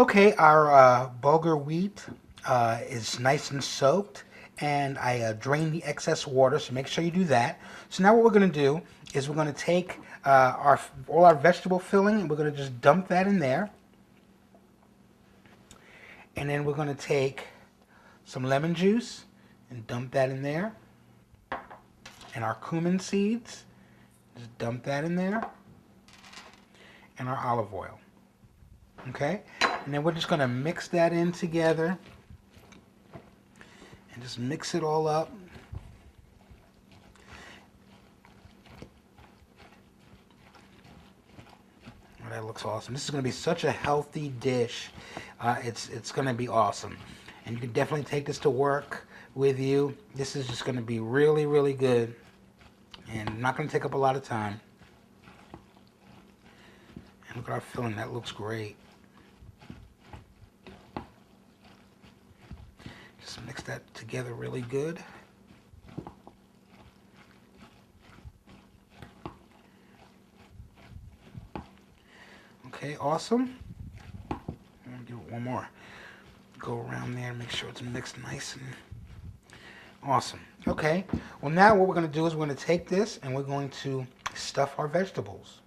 Okay, our bulgur wheat is nice and soaked, and I drained the excess water, so make sure you do that. So now what we're going to do is we're going to take all our vegetable filling, and we're going to just dump that in there. And then we're going to take some lemon juice and dump that in there. And our cumin seeds, just dump that in there. And our olive oil. Okay? And then we're just going to mix that in together. And just mix it all up. Oh, that looks awesome. This is going to be such a healthy dish. It's going to be awesome. And you can definitely take this to work with you. This is just going to be really, really good. And not going to take up a lot of time. And look at our filling. That looks great. Just mix that together really good. Okay, awesome. I'm gonna do one more. Go around there and make sure it's mixed nice and awesome. Okay, well now what we're gonna do is we're gonna take this and we're going to stuff our vegetables.